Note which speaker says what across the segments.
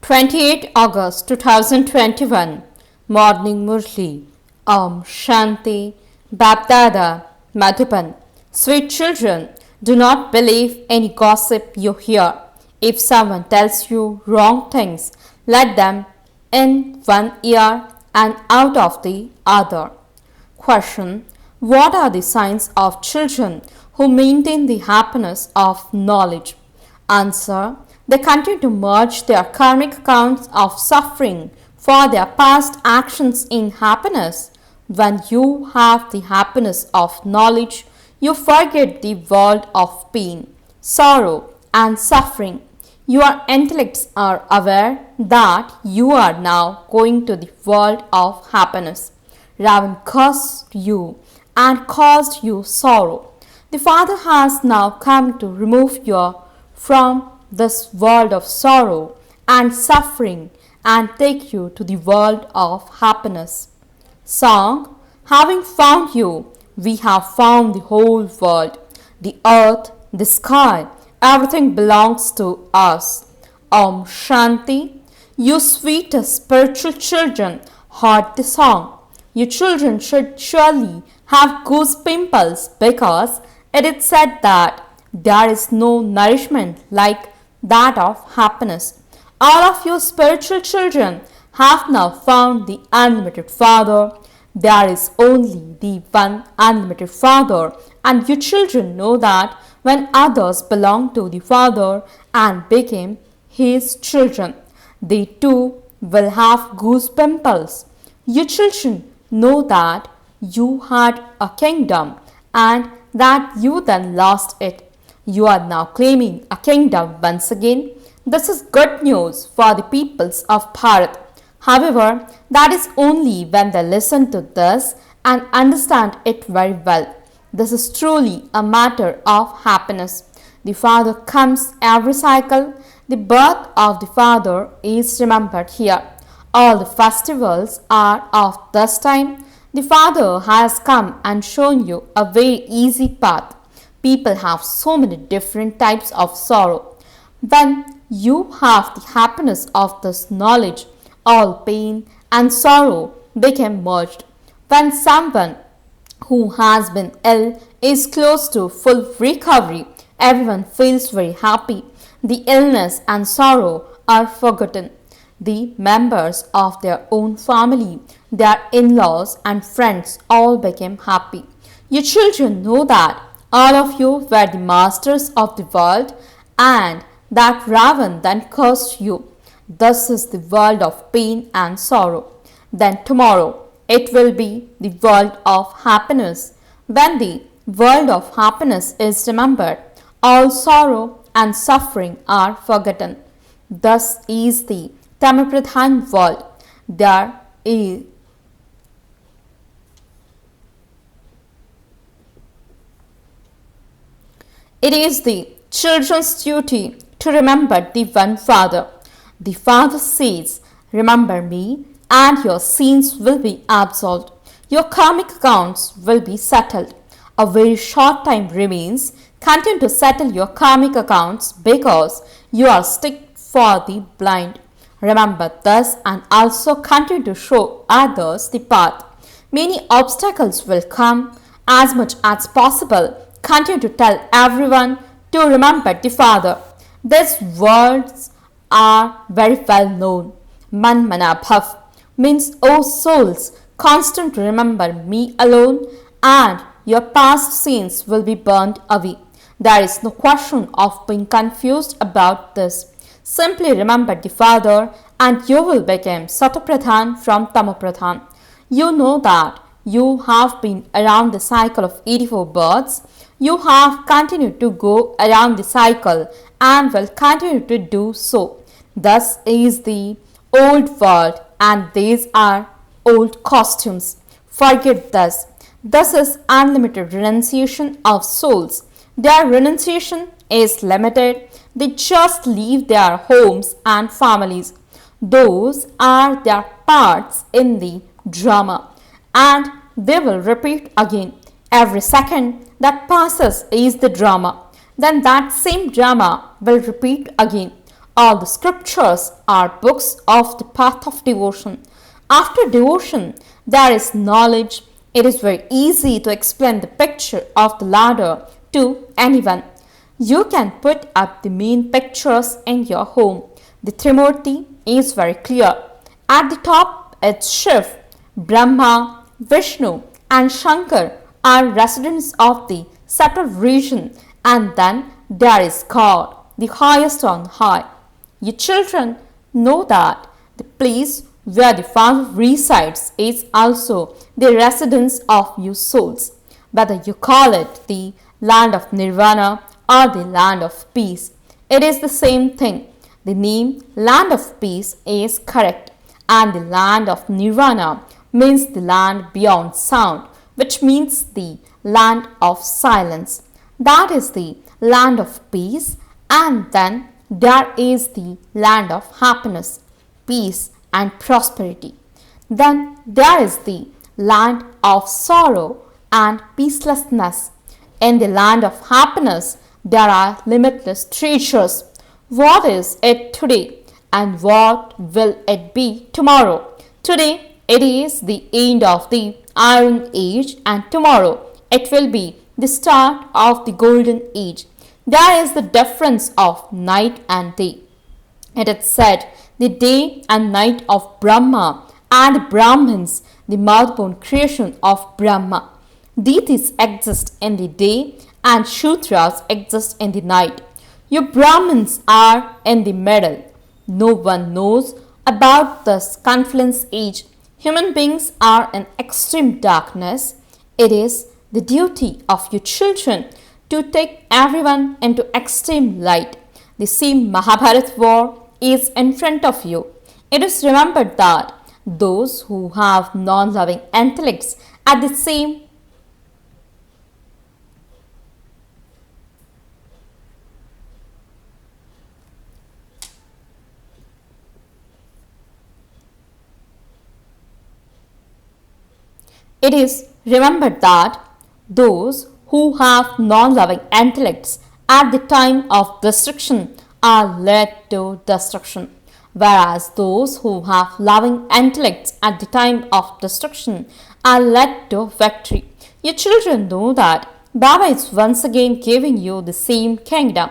Speaker 1: 28 August 2021 Morning Murli Om Shanti BapDada Madhuban. Sweet children, do not believe any gossip you hear. If someone tells you wrong things, let them in one ear and out of the other. Question: what are the signs of children who maintain the happiness of knowledge? Answer: they continue to merge their karmic accounts of suffering for their past actions in happiness. When you have the happiness of knowledge, you forget the world of pain, sorrow, and suffering. Your intellects are aware that you are now going to the world of happiness. Ravan cursed you and caused you sorrow. The Father has now come to remove you from this world of sorrow and suffering and take you to the world of happiness. Song: having found you, we have found the whole world. The earth, the sky, everything belongs to us. Om Shanti. You sweet spiritual children heard the song. You children should surely have goose pimples because it is said that there is no nourishment like that of happiness. All of you spiritual children have now found the unlimited Father. There is only the one unlimited Father, and you children know that when others belong to the Father and became His children, they too will have goose pimples. You children know that you had a kingdom and that you then lost it. You are now claiming a kingdom once again. This is good news for the peoples of Bharat. However, that is only when they listen to this and understand it very well. This is truly a matter of happiness. The Father comes every cycle. The birth of the Father is remembered here. All the festivals are of this time. The Father has come and shown you a very easy path. People have so many different types of sorrow. When you have the happiness of this knowledge, all pain and sorrow become merged. When someone who has been ill is close to full recovery, everyone feels very happy. The illness and sorrow are forgotten. The members of their own family, their in-laws and friends all became happy. You children know that all of you were the masters of the world and that Ravan then cursed you. This is the world of pain and sorrow. Then tomorrow it will be the world of happiness. When the world of happiness is remembered, all sorrow and suffering are forgotten. Thus is the Tamapradhan world. There is It is the children's duty to remember the one Father. The Father says, remember me and your sins will be absolved. Your karmic accounts will be settled. A very short time remains. Continue to settle your karmic accounts because you are stick for the blind. Remember this and also continue to show others the path. Many obstacles will come. As much as possible, continue to tell everyone to remember the Father. These words are very well known. Man mana bhav means, O souls, constant to remember me alone and your past sins will be burned away. There is no question of being confused about this. Simply remember the Father and you will become Satopradhan from Tamopradhan. You know that you have been around the cycle of 84 births. You have continued to go around the cycle and will continue to do so. Thus is the old world and these are old costumes. Forget this. This is unlimited renunciation of souls. Their renunciation is limited. They just leave their homes and families. Those are their parts in the drama and they will repeat again. Every second that passes is the drama. Then that same drama will repeat again. All the scriptures are books of the path of devotion. After devotion, there is knowledge. It is very easy to explain the picture of the ladder to anyone. You can put up the main pictures in your home. The Trimurti is very clear. At the top, it's Shiv, Brahma, Vishnu, and Shankar are residents of the subtle region, and then there is God, the highest on high. You children know that the place where the Father resides is also the residence of you souls, whether you call it the land of Nirvana or the land of peace. It is the same thing. The name land of peace is correct, and the land of Nirvana means the land beyond sound, which means the land of silence. That is the land of peace, and then there is the land of happiness, peace, and prosperity. Then there is the land of sorrow and peacelessness. In the land of happiness, there are limitless treasures. What is it today, and what will it be tomorrow? Today, it is the end of the Iron Age, and tomorrow it will be the start of the Golden Age. There is the difference of night and day. It is said the day and night of Brahma and the Brahmins, the mouth-born creation of Brahma. Deities exist in the day and Shudras exist in the night. You Brahmins are in the middle. No one knows about this confluence age. Human beings are in extreme darkness. It is the duty of you children to take everyone into extreme light. The same Mahabharat war is in front of you. It is remembered that those who have non-loving intellects at the same It is remembered that those who have non-loving intellects at the time of destruction are led to destruction, whereas those who have loving intellects at the time of destruction are led to victory. Your children know that Baba is once again giving you the same kingdom.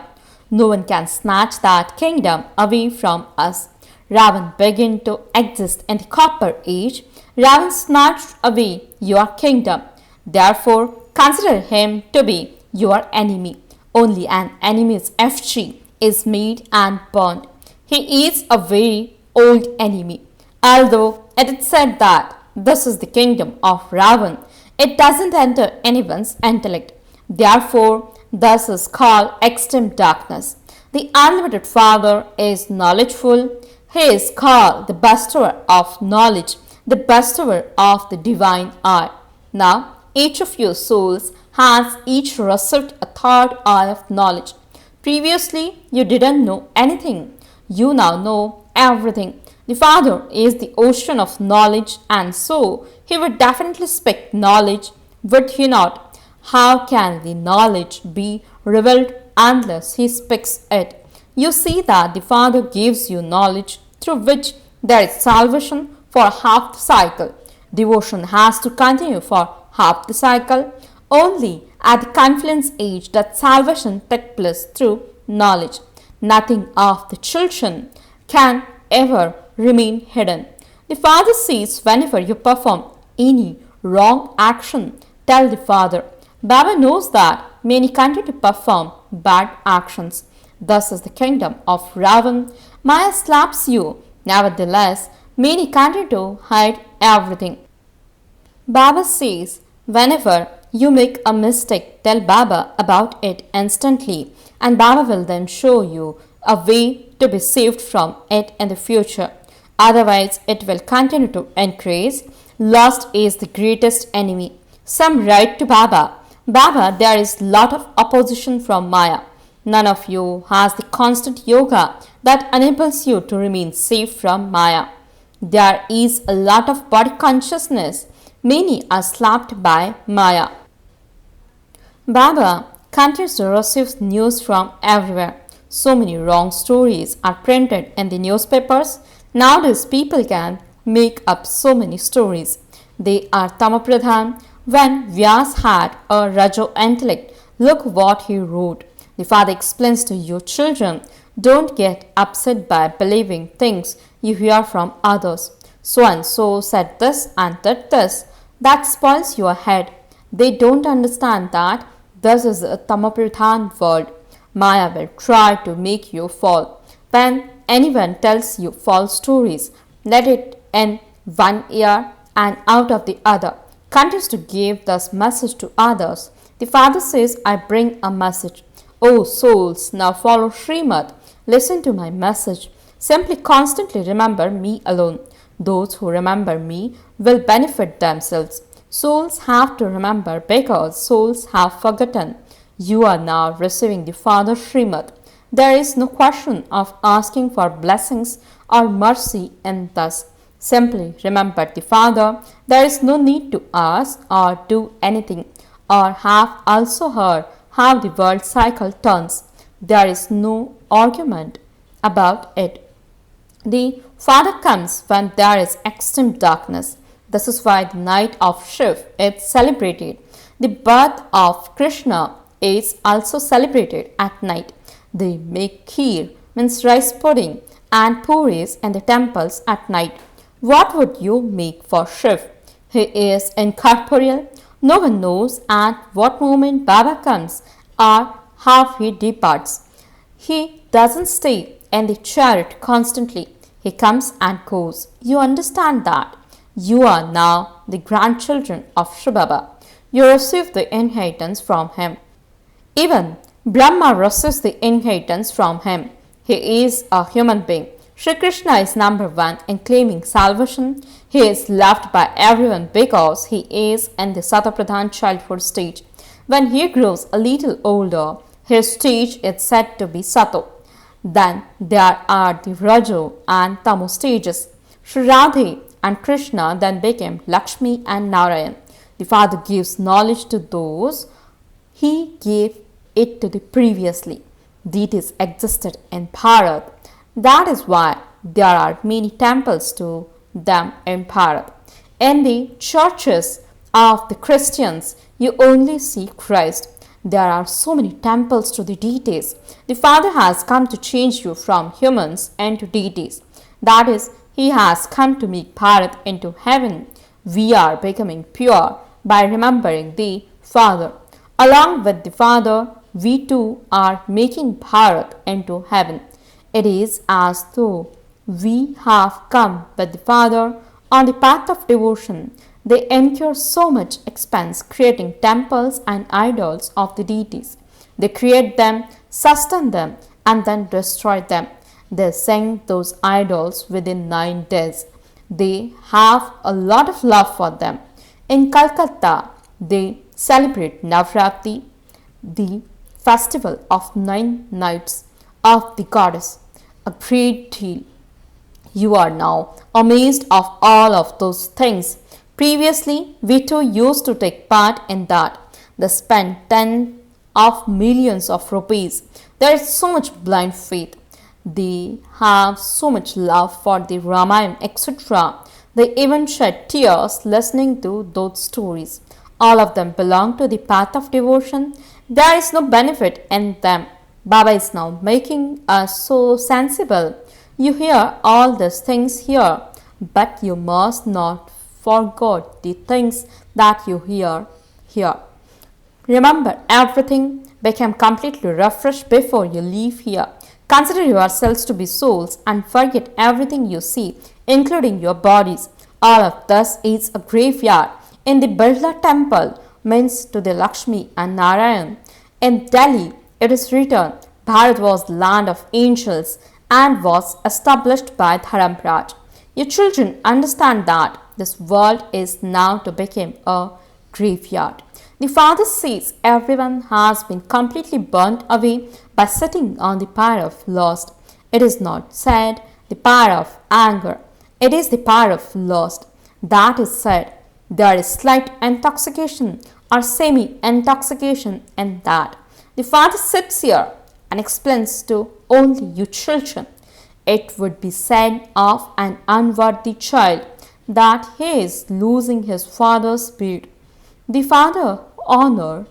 Speaker 1: No one can snatch that kingdom away from us. Ravan began to exist in the copper age. Ravan snatched away your kingdom. Therefore, consider him to be your enemy. Only an enemy's effigy is made and burned. He is a very old enemy. Although it is said that this is the kingdom of Ravan, it doesn't enter anyone's intellect. Therefore, this is called extreme darkness. The unlimited Father is knowledgeful. He is called the bestower of knowledge, the bestower of the divine eye. Now, each of your souls has each received a third eye of knowledge. Previously, you didn't know anything. You now know everything. The Father is the ocean of knowledge, and so He would definitely speak knowledge, would He not? How can the knowledge be revealed unless He speaks it? You see that the Father gives you knowledge through which there is salvation for half the cycle. Devotion has to continue for half the cycle. Only at the confluence age that salvation takes place through knowledge. Nothing of the children can ever remain hidden. The Father sees whenever you perform any wrong action. Tell the Father. Baba knows that many continue to perform bad actions. Thus is the kingdom of Ravan. Maya slaps you. Nevertheless, many continue to hide everything. Baba says, whenever you make a mistake, tell Baba about it instantly, and Baba will then show you a way to be saved from it in the future. Otherwise, it will continue to increase. Lust is the greatest enemy. Some write to Baba, Baba, there is lot of opposition from Maya. None of you has the constant yoga that enables you to remain safe from Maya. There is a lot of body consciousness. Many are slapped by Maya. Baba continues to receive news from everywhere. So many wrong stories are printed in the newspapers. Nowadays, people can make up so many stories. They are Tamapradhan. When Vyas had a Rajo intellect, look what he wrote. The father explains to your children, don't get upset by believing things you hear from others. So and so said this and did this. That spoils your head. They don't understand that this is a Tamapradhan world. Maya will try to make you fall. When anyone tells you false stories, let it in one ear and out of the other. Continues to give this message to others. The father says, I bring a message. O souls, now follow Srimad. Listen to my message. Simply constantly remember me alone. Those who remember me will benefit themselves. Souls have to remember because souls have forgotten. You are now receiving the Father Srimad. There is no question of asking for blessings or mercy in this. Simply remember the Father. There is no need to ask or do anything, or have also heard how the world cycle turns. There is no argument about it. The Father comes when there is extreme darkness. This is why the night of Shiv is celebrated. The birth of Krishna is also celebrated at night. They make kheer, means rice pudding, and puris in the temples at night. What would you make for Shiv? He is incorporeal. No one knows at what moment Baba comes or how he departs. He doesn't stay in the chariot constantly. He comes and goes. You understand that. You are now the grandchildren of shivbaba. You receive the inheritance from him. Even Brahma receives the inheritance from him. He is a human being. Shri Krishna is number one in claiming salvation. He is loved by everyone because he is in the Satapradhan childhood stage. When he grows a little older, his stage is said to be Sato. Then there are the Rajo and Tamo stages. Shri Radhe and Krishna then became Lakshmi and Narayan. The Father gives knowledge to those he gave it to the previously. Deities existed in Bharat. That is why there are many temples to them in Bharat. In the churches of the Christians, you only see Christ. There are so many temples to the deities. The Father has come to change you from humans into deities. That is, he has come to make Bharat into heaven. We are becoming pure by remembering the Father. Along with the Father, we too are making Bharat into heaven. It is as though we have come with the Father on the path of devotion. They incur so much expense creating temples and idols of the deities. They create them, sustain them, and then destroy them. They sing those idols within 9 days. They have a lot of love for them. In Calcutta, they celebrate Navratri, the festival of 9 nights of the goddess, a great deal. You are now amazed of all of those things. Previously, we too used to take part in that. They spent tens of millions of rupees. There is so much blind faith. They have so much love for the Ramayana, etc. They even shed tears listening to those stories. All of them belong to the path of devotion. There is no benefit in them. Baba is now making us so sensible. You hear all these things here, but you must not forget the things that you hear here. Remember, everything become completely refreshed before you leave here. Consider yourselves to be souls and forget everything you see, including your bodies. All of this is a graveyard. In the Birla temple means to the Lakshmi and Narayan. In Delhi, it is written, Bharat was the land of angels and was established by Dharamraj. Your children understand that this world is now to become a graveyard. The Father says everyone has been completely burnt away by sitting on the pyre of lust. It is not said the pyre of anger. It is the pyre of lust. That is said. There is slight intoxication or semi-intoxication in that. The Father sits here and explains to only you children. It would be said of an unworthy child that he is losing his father's breed. The father honor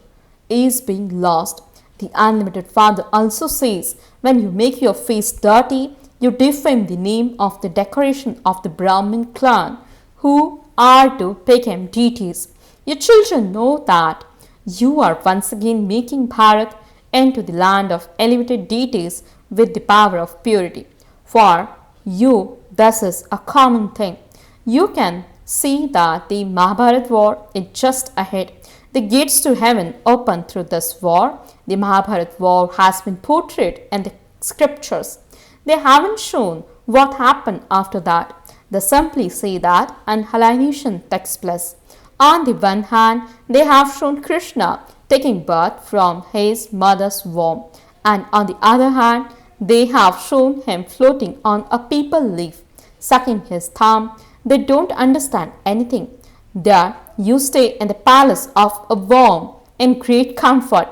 Speaker 1: is being lost. The unlimited Father also says, when you make your face dirty, you defame the name of the decoration of the Brahmin clan, who are to become deities. Your children know that you are once again making Bharat into the land of elevated deities with the power of purity. For you, this is a common thing. You can see that the Mahabharat war is just ahead. The gates to heaven open through this war. The Mahabharat war has been portrayed in the scriptures. They haven't shown what happened after that. They simply say that annihilation takes place. On the one hand, they have shown Krishna taking birth from his mother's womb, and on the other hand, they have shown him floating on a paper leaf, sucking his thumb. They don't understand anything. There you stay in the palace of a worm in great comfort.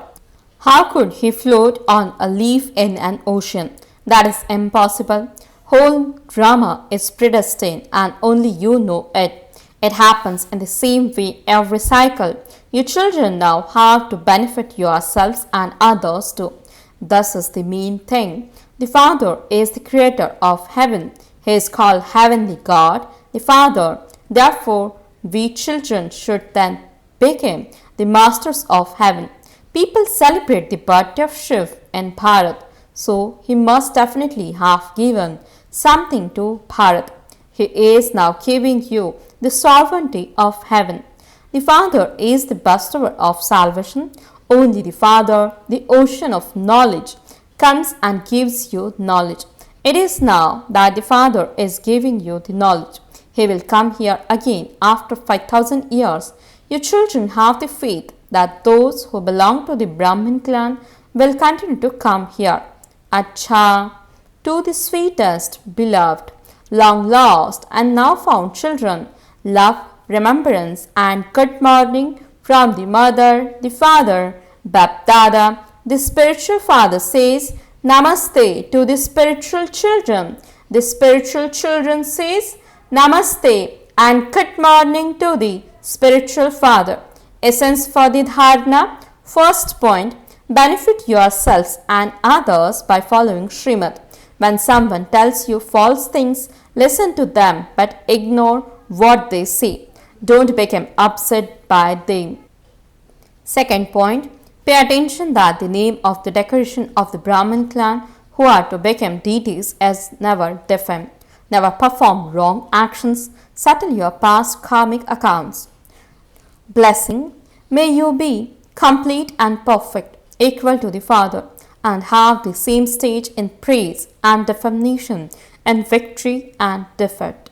Speaker 1: How could he float on a leaf in an ocean? That is impossible. Whole drama is predestined and only you know it. It happens in the same way every cycle. You children now have to benefit yourselves and others too. This is the main thing. The Father is the creator of heaven. He is called Heavenly God, the Father. Therefore, we children should then become the masters of heaven. People celebrate the birthday of Shiv in Bharat, so he must definitely have given something to Bharat. He is now giving you the sovereignty of heaven. The Father is the bestower of salvation. Only the Father, the ocean of knowledge, comes and gives you knowledge. It is now that the Father is giving you the knowledge. He will come here again after 5,000 years. You children have the faith that those who belong to the Brahmin clan will continue to come here. Acha, to the sweetest, beloved, long lost and now found children, love, remembrance and good morning from the mother, the father, BapDada. The spiritual father says, Namaste to the spiritual children. The spiritual children says, Namaste and good morning to the spiritual father. Essence for the dharana. First point, benefit yourselves and others by following Srimad. When someone tells you false things, listen to them but ignore what they say. Don't become upset by them. Second point, pay attention that the name of the decoration of the Brahmin clan who are to become deities is never defamed. Never perform wrong actions. Settle your past karmic accounts. Blessing, may you be complete and perfect, equal to the Father, and have the same stage in praise and defamation, and victory and defeat.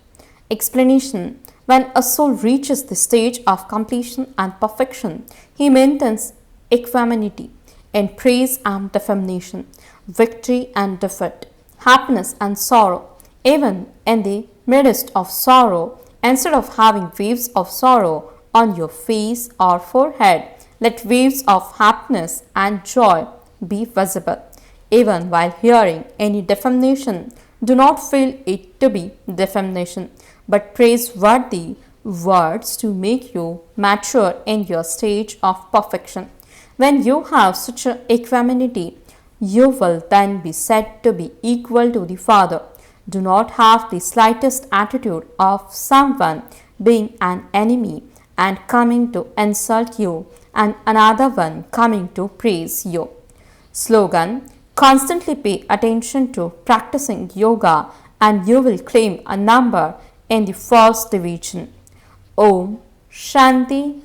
Speaker 1: Explanation, when a soul reaches the stage of completion and perfection, he maintains equanimity in praise and defamation, victory and defeat, happiness and sorrow. Even in the midst of sorrow, instead of having waves of sorrow on your face or forehead, let waves of happiness and joy be visible. Even while hearing any defamation, do not feel it to be defamation, but praiseworthy words to make you mature in your stage of perfection. When you have such equanimity, you will then be said to be equal to the Father. Do not have the slightest attitude of someone being an enemy and coming to insult you and another one coming to praise you. Slogan, constantly pay attention to practicing yoga and you will claim a number in the first division. Om Shanti